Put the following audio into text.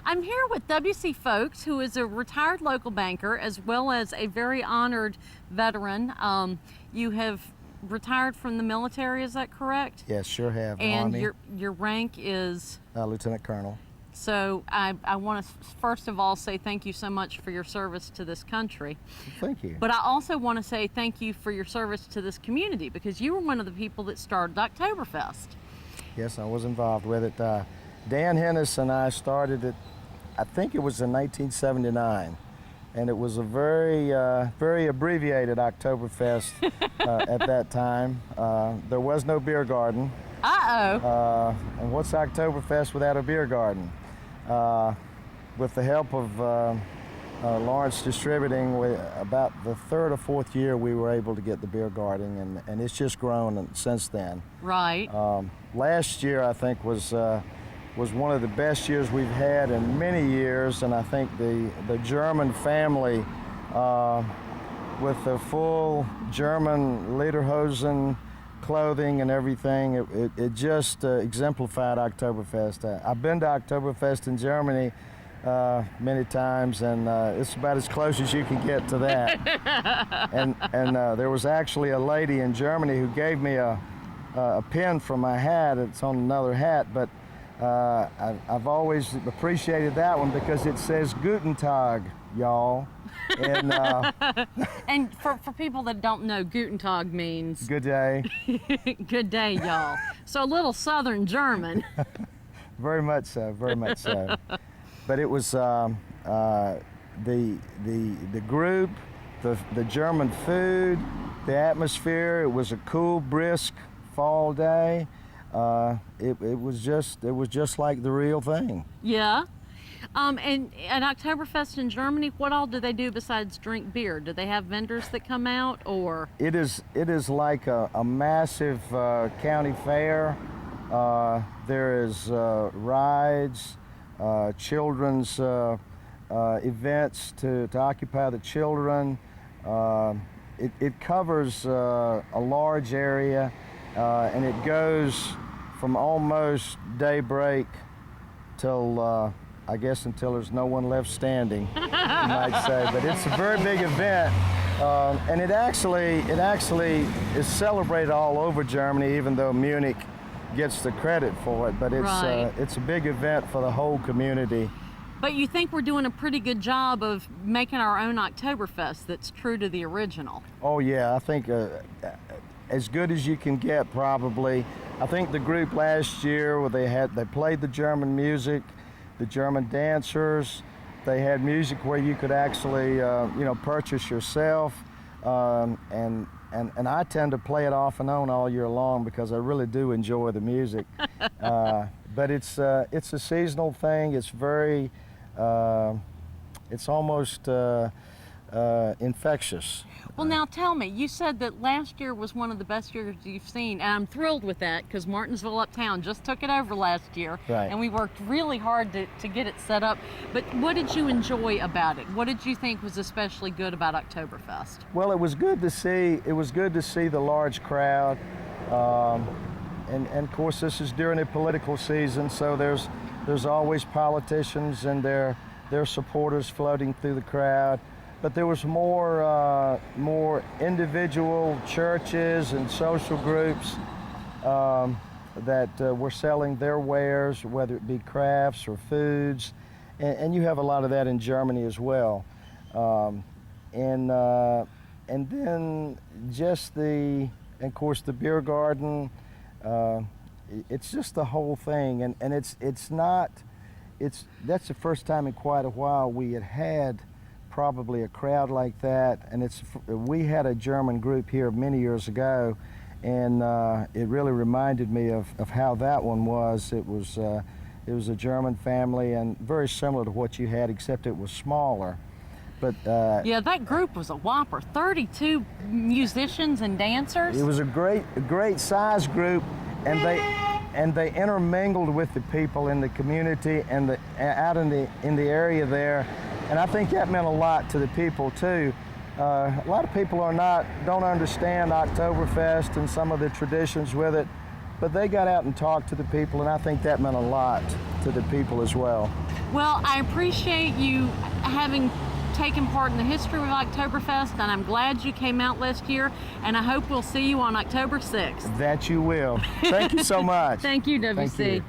I'm here with W.C. Folks, who is a retired local banker as well as a very honored veteran. You have retired from the military, is that correct? Yes, sure have. And Army. your rank is? Lieutenant Colonel. So I want to first of all say thank you so much for your service to this country. Thank you. But I also want to say thank you for your service to this community, because you were one of the people that started Oktoberfest. Yes, I was involved with it. Dan Hennis and I started it, I think it was in 1979. And it was a very abbreviated Oktoberfest at that time. There was no beer garden. Uh-oh. And what's Oktoberfest without a beer garden? With the help of Lawrence Distributing, about the third or fourth year we were able to get the beer garden, and it's just grown since then. Right. Last year, I think, was one of the best years we've had in many years, and I think the German family, with the full German lederhosen clothing and everything, it just exemplified Oktoberfest. I've been to Oktoberfest in Germany many times, and it's about as close as you can get to that. and there was actually a lady in Germany who gave me a pin for my hat. It's on another hat, but I've always appreciated that one because it says Guten Tag, y'all. And, and for people that don't know, Guten Tag means good day. Good day, y'all. So a little Southern German. Very much so, very much so. But it was the group, the German food, the atmosphere. It was a cool, brisk fall day. It was just like the real thing. Yeah. And at Oktoberfest in Germany, what all do they do besides drink beer? Do they have vendors that come out, or? It is like a massive county fair. There is rides, children's events to occupy the children. It covers a large area, and it goes from almost daybreak till I guess until there's no one left standing, you might say. But it's a very big event, and it actually is celebrated all over Germany, even though Munich gets the credit for it. But it's a big event for the whole community. But you think we're doing a pretty good job of making our own Oktoberfest that's true to the original? Oh yeah, I think as good as you can get, probably. I think the group last year, they played the German music, the German dancers. They had music where you could actually purchase yourself, and I tend to play it off and on all year long because I really do enjoy the music. But it's a seasonal thing. It's very it's almost infectious. Well, now tell me, you said that last year was one of the best years you've seen, and I'm thrilled with that because Martinsville Uptown just took it over last year, right. And we worked really hard to get it set up. But what did you enjoy about it? What did you think was especially good about Oktoberfest? Well, it was good to see. It was good to see the large crowd, and of course this is during a political season, so there's always politicians and their supporters floating through the crowd. But there was more individual churches and social groups that were selling their wares, whether it be crafts or foods, and you have a lot of that in Germany as well. And then just of course the beer garden. It's just the whole thing, and that's the first time in quite a while we had probably a crowd like that, and we had a German group here many years ago, and it really reminded me of how that one was. It was a German family and very similar to what you had, except it was smaller. But yeah, that group was a whopper. 32 musicians and dancers. It was a great size group, and they intermingled with the people in the community and out in the area there. And I think that meant a lot to the people too. A lot of people don't understand Oktoberfest and some of the traditions with it, but they got out and talked to the people, and I think that meant a lot to the people as well. Well, I appreciate you having taken part in the history of Oktoberfest, and I'm glad you came out last year, and I hope we'll see you on October 6th. That you will. Thank you so much. Thank you, WC. Thank you.